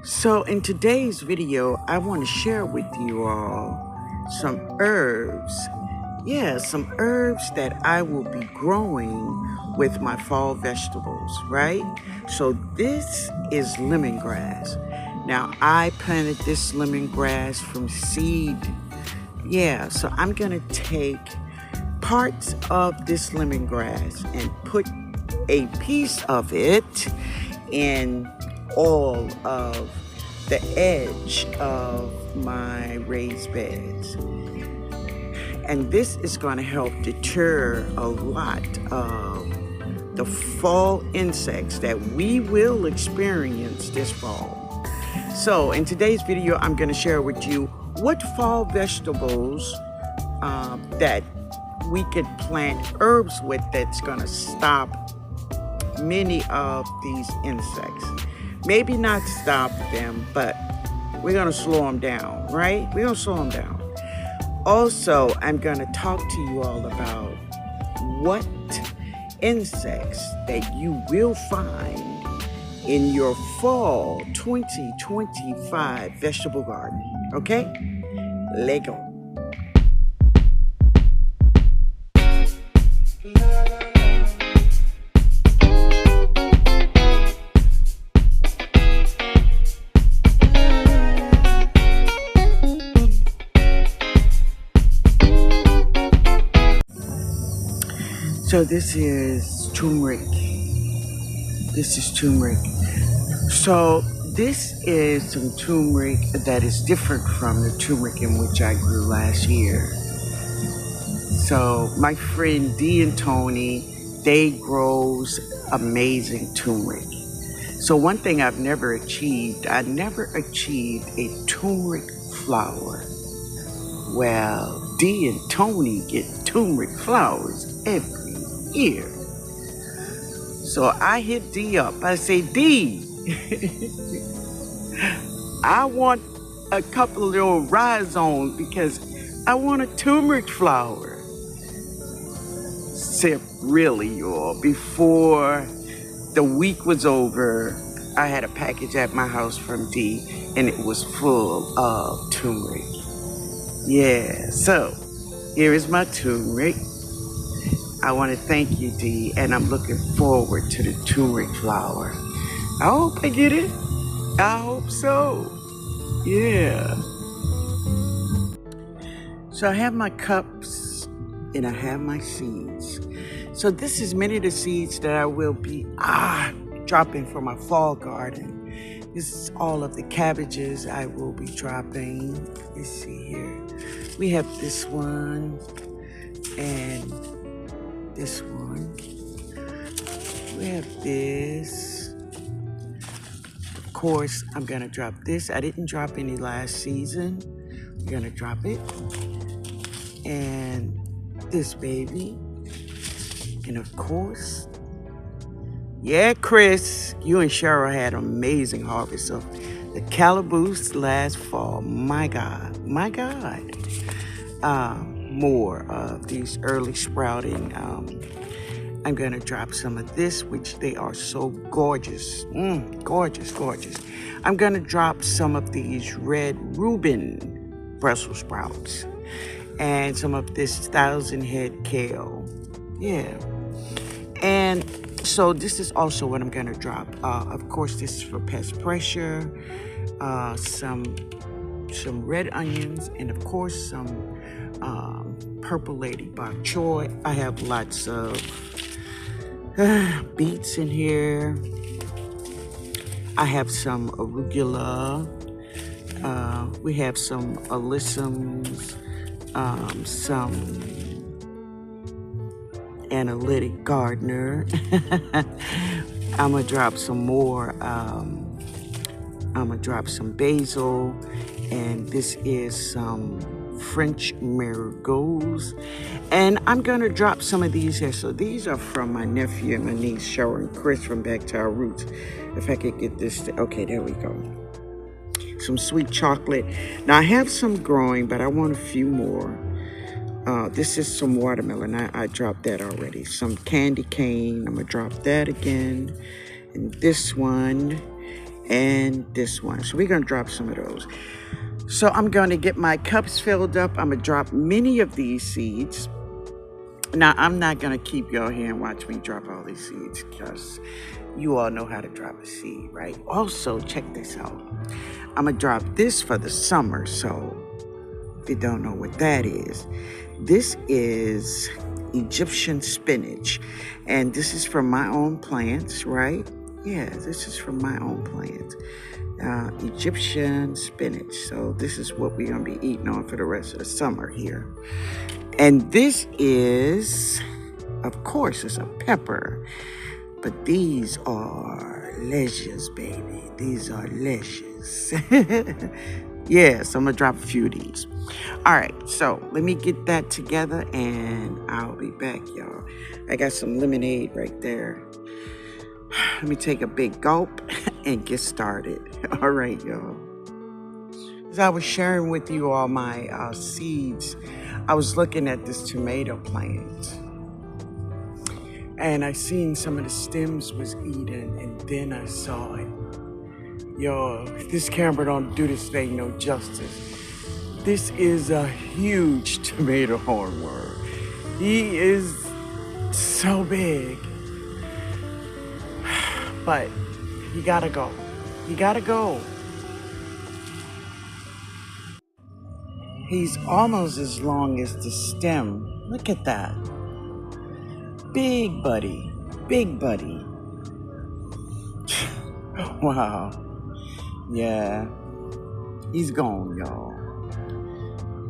So in today's video, I want to share with you all some herbs. Yeah, some herbs that I will be growing with my fall vegetables, right? So this is lemongrass. Now I planted this lemongrass from seed. Yeah, so I'm going to take parts of this lemongrass and put a piece of it in all of the edge of my raised beds. And this is going to help deter a lot of the fall insects that we will experience this fall. So in today's video, I'm going to share with you what fall vegetables that we could plant herbs with that's going to stop many of these insects. Maybe not stop them, but we're going to slow them down, right? We're going to slow them down. Also, I'm going to talk to you all about what insects that you will find in your fall 2025 vegetable garden. Okay? Let's go. So this is turmeric. This is turmeric. So this is some turmeric that is different from the turmeric in which I grew last year. So my friend Dee and Tony, they grows amazing turmeric. So one thing I've never achieved, I never achieved a turmeric flower. Well, Dee and Tony get turmeric flowers every year. So I hit Dee up. I say, Dee, I want a couple of little rhizomes because I want a turmeric flower. Except really, y'all, before the week was over, I had a package at my house from Dee and it was full of turmeric. Yeah, so here is my turmeric. I want to thank you, Dee, and I'm looking forward to the turmeric flower. I hope I get it. I hope so. Yeah. So I have my cups and I have my seeds. So this is many of the seeds that I will be dropping for my fall garden. This is all of the cabbages I will be dropping. Let's see here. We have this one and this one. We have this. Of course, I'm gonna drop this. I didn't drop any last season. I'm gonna drop it. And this baby. And of course, yeah, Chris, you and Cheryl had an amazing harvest of the calaboose last fall. My God, my God. More of these early sprouting. I'm going to drop some of this, which they are so gorgeous. Gorgeous, gorgeous. I'm going to drop some of these red Reuben Brussels sprouts and some of this 1,000-head kale. Yeah. And so this is also what I'm going to drop. Of course, this is for pest pressure, some red onions, and of course, some purple lady bok choy. I have lots of beets in here. I have some arugula. We have some alyssums, some analytic gardener. I'm gonna drop some more. I'm gonna drop some basil, and this is some French marigolds, and I'm gonna drop some of these here. So these are from my nephew and my niece Cheryl and Chris from Back to Our Roots. If I could get this okay, there we go. Some sweet chocolate. Now I have some growing, but I want a few more. This is some watermelon. I dropped that already. Some candy cane. I'm gonna drop that again. And this one. and this one. So we're going to drop some of those. So I'm going to get my cups filled up. I'm going to drop many of these seeds. Now, I'm not going to keep y'all here and watch me drop all these seeds because you all know how to drop a seed, right? Also, check this out. I'm going to drop this for the summer. So if you don't know what that is, this is Egyptian spinach. And this is from my own plants, right? Yeah, this is from my own plants. Egyptian spinach. So this is what we're going to be eating on for the rest of the summer here. And this is, of course, it's a pepper. But these are ledges, baby. These are ledges. Yes, I'm going to drop a few of these. All right, so let me get that together and I'll be back, y'all. I got some lemonade right there. Let me take a big gulp and get started. All right, y'all. As I was sharing with you all my seeds, I was looking at this tomato plant. And I seen some of the stems was eaten, and then I saw it. Yo, this camera don't do this thing no justice. This is a huge tomato hornworm. He is so big. But he gotta go. He gotta go. He's almost as long as the stem. Look at that. Big buddy. Big buddy. Wow. Yeah. He's gone, y'all.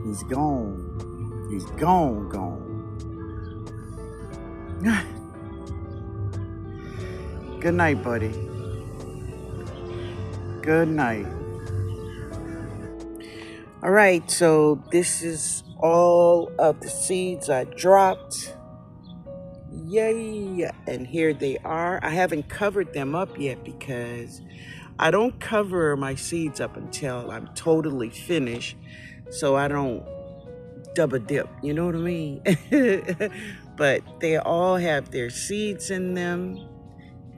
He's gone. He's gone. Good night, buddy. Good night. All right, so this is all of the seeds I dropped. Yay! And here they are. I haven't covered them up yet because I don't cover my seeds up until I'm totally finished, so I don't double dip, you know what I mean? But they all have their seeds in them.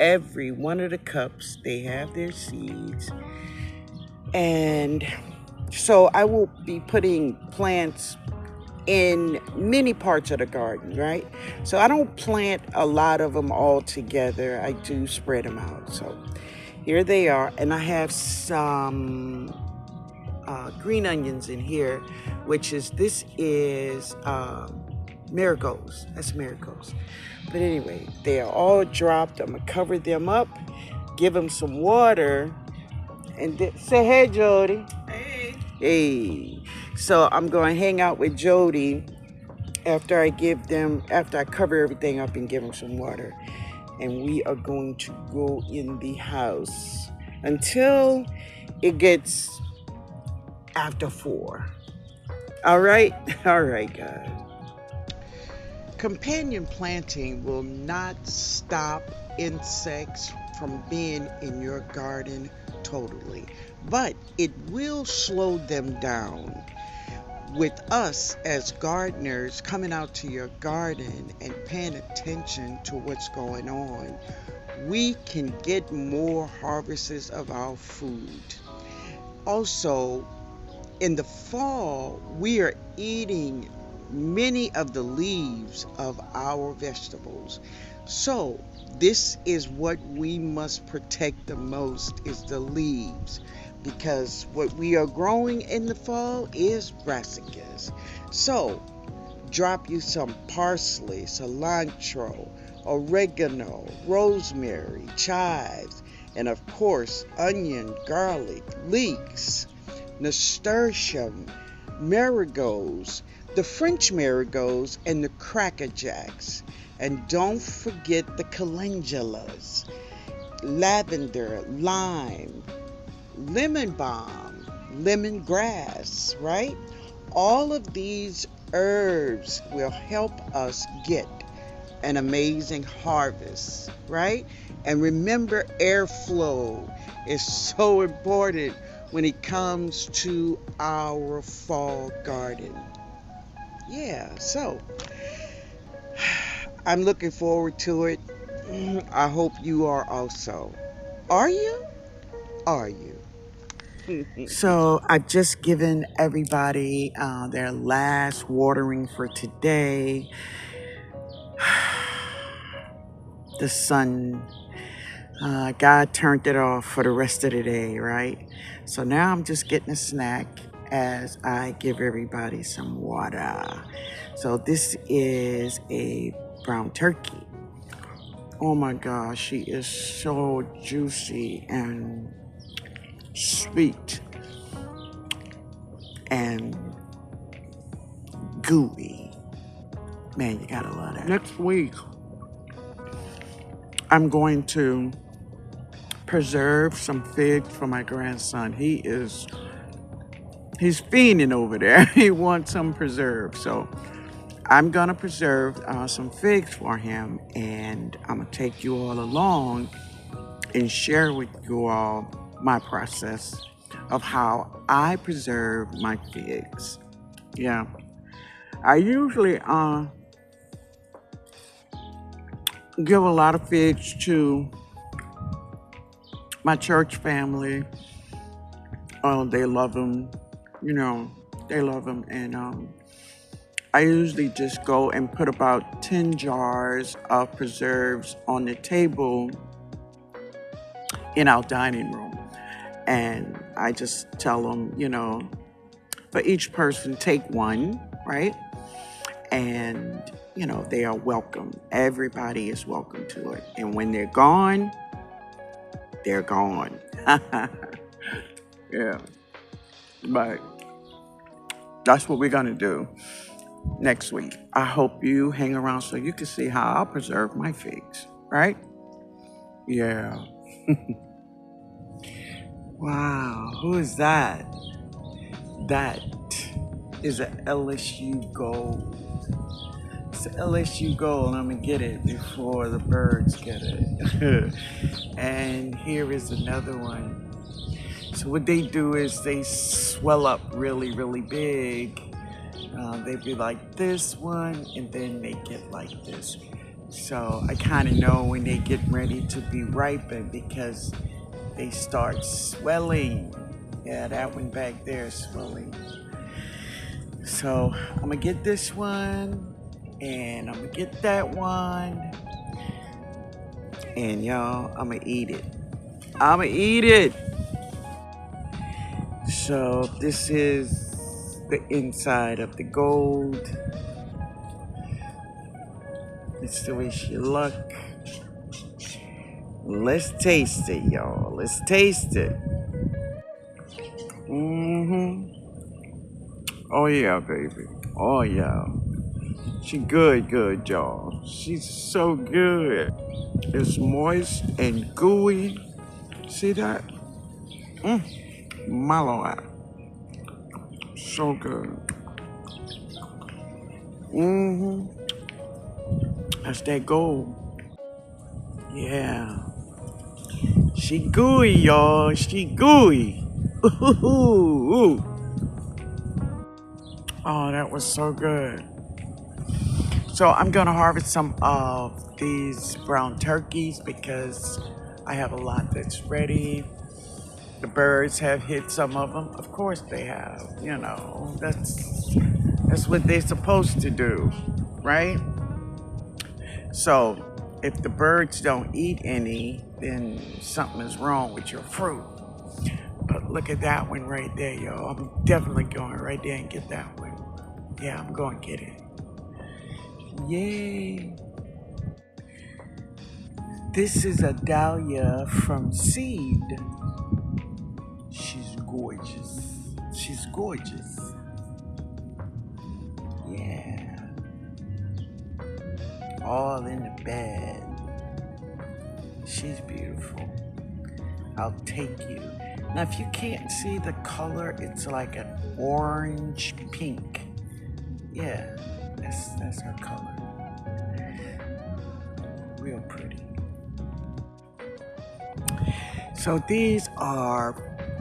Every one of the cups, they have their seeds. And so I will be putting plants in many parts of the garden, right? So I don't plant a lot of them all together. I do spread them out. So here they are. And I have some green onions in here, which is, this is marigolds. That's marigolds. But anyway, they are all dropped. I'm going to cover them up, give them some water, and say, hey, Jody. Hey. Hey. So I'm going to hang out with Jody after I cover everything up and give them some water. And we are going to go in the house until it gets after 4. All right? All right, guys. Companion planting will not stop insects from being in your garden totally, but it will slow them down. With us as gardeners coming out to your garden and paying attention to what's going on, we can get more harvests of our food. Also, in the fall, we are eating many of the leaves of our vegetables. So this is what we must protect the most, is the leaves, because what we are growing in the fall is brassicas. So drop you some parsley, cilantro, oregano, rosemary, chives, and of course onion, garlic, leeks, nasturtium, marigolds, the French marigolds, and the crackerjacks. And don't forget the calendulas, lavender, lime, lemon balm, lemongrass, right? All of these herbs will help us get an amazing harvest, right? And remember, airflow is so important when it comes to our fall garden. Yeah, so I'm looking forward to it. I hope you are also. Are you? are you? So I've just given everybody their last watering for today. The sun, God turned it off for the rest of the day, right? So now I'm just getting a snack as I give everybody some water. So this is a brown turkey. Oh my gosh, she is so juicy and sweet and gooey. Man, you gotta love that. Next week, I'm going to preserve some figs for my grandson. He's fiending over there. He wants some preserved. So I'm gonna preserve some figs for him, and I'm gonna take you all along and share with you all my process of how I preserve my figs. Yeah, I usually give a lot of figs to my church family. Oh, they love them. You know, they love them. And I usually just go and put about 10 jars of preserves on the table in our dining room. And I just tell them, you know, for each person, take one, right? And, you know, they are welcome. Everybody is welcome to it. And when they're gone, they're gone. Yeah. But that's what we're going to do next week. I hope you hang around so you can see how I'll preserve my figs, right? Yeah. Wow. Who is that? That is an LSU gold. It's an LSU gold. I'm going to get it before the birds get it. And here is another one. So what they do is they swell up really, really big. They'd be like this one, and then they get like this. So I kind of know when they get ready to be ripened because they start swelling. Yeah, that one back there is swelling. So I'm gonna get this one, and I'm gonna get that one, and y'all, I'm gonna eat it. I'm gonna eat it. So this is the inside of the gold. It's the way she look. Let's taste it, y'all. Let's taste it. Oh yeah, baby. Oh yeah. She good, y'all. She's so good. It's moist and gooey. See that? Mallow. So good. That's that gold. Yeah. She gooey, y'all. She gooey. Ooh. Oh, that was so good. So I'm gonna harvest some of these brown turkeys because I have a lot that's ready. The birds have hit some of them. Of course they have. You know, that's what they're supposed to do, right? So if the birds don't eat any, then something is wrong with your fruit. But look at that one right there, y'all. I'm definitely going right there and get that one. Yeah, I'm going to get it. Yay. This is a dahlia from seed. She's gorgeous. She's gorgeous. Yeah. All in the bed. She's beautiful. I'll take you. Now, if you can't see the color, it's like an orange pink. Yeah, that's her color. Real pretty. So these are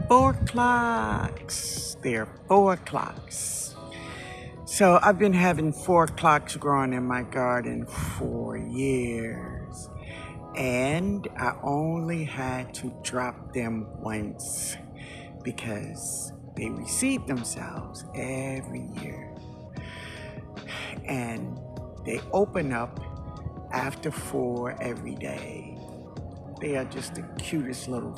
4 o'clocks. They're 4 o'clocks. So I've been having 4 o'clocks growing in my garden for years. And I only had to drop them once because they reseed themselves every year. And they open up after 4 every day. They are just the cutest little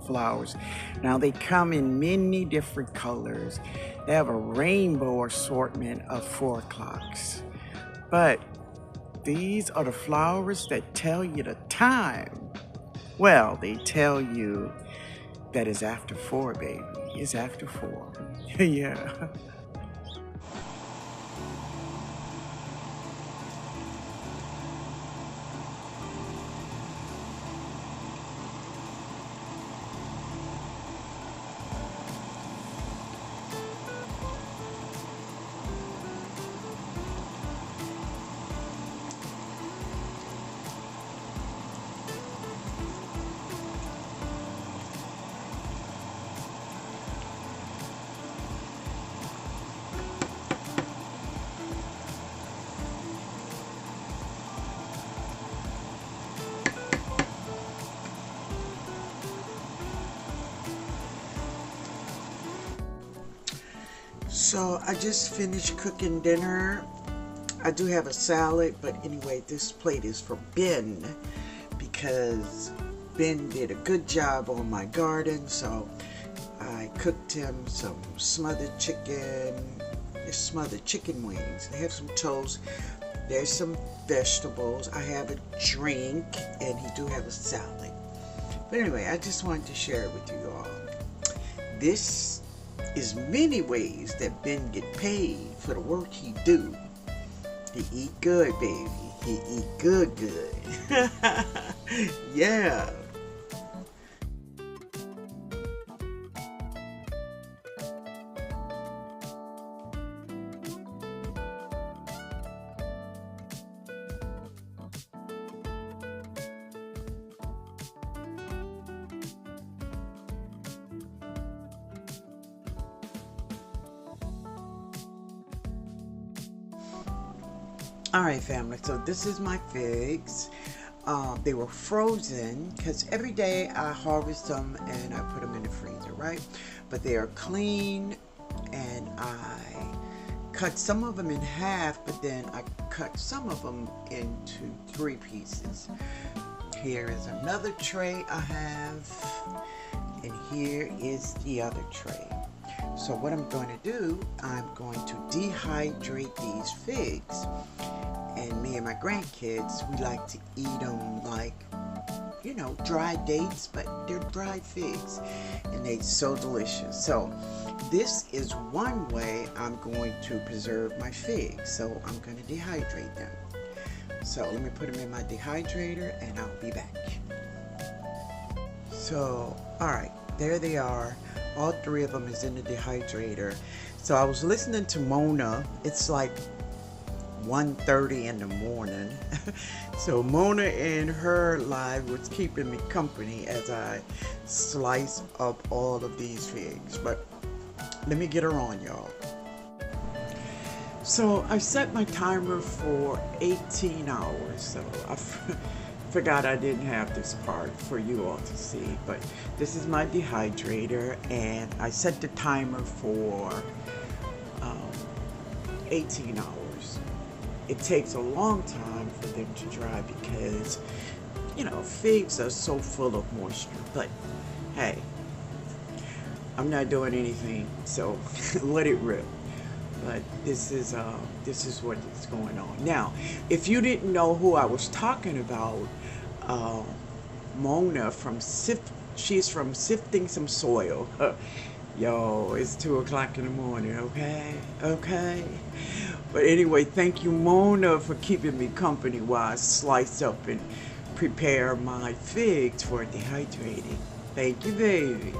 flowers. Now they come in many different colors. They have a rainbow assortment of 4 o'clocks. But these are the flowers that tell you the time. Well, they tell you that it's after 4, baby. It's after 4. Yeah. So I just finished cooking dinner. I do have a salad, but anyway, this plate is for Ben because Ben did a good job on my garden. So I cooked him some smothered chicken wings. They have some toast. There's some vegetables. I have a drink, and he do have a salad. But anyway, I just wanted to share it with you all. This is many ways that Ben get paid for the work he do. He eat good, baby. He eat good. Yeah. All right, family, so this is my figs. They were frozen because every day I harvest them and I put them in the freezer, right? But they are clean, and I cut some of them in half, but then I cut some of them into 3 pieces. Here is another tray I have, and here is the other tray. So what I'm going to do, I'm going to dehydrate these figs. And me and my grandkids, we like to eat them like, you know, dried dates, but they're dried figs. And they're so delicious. So this is one way I'm going to preserve my figs. So I'm going to dehydrate them. So let me put them in my dehydrator and I'll be back. So, all right, there they are. All 3 of them is in the dehydrator. So I was listening to Mona. It's like 1:30 in the morning. So Mona and her live was keeping me company as I slice up all of these figs. But let me get her on, y'all. So I set my timer for 18 hours. So I forgot I didn't have this part for you all to see, but this is my dehydrator, and I set the timer for 18 hours. It takes a long time for them to dry because, you know, figs are so full of moisture. But hey, I'm not doing anything, so let it rip. But this is what is going on. Now, if you didn't know who I was talking about, Mona she's from Sifting Some Soil. Yo, it's 2 o'clock in the morning, okay? But anyway, thank you, Mona, for keeping me company while I slice up and prepare my figs for dehydrating. Thank you, baby.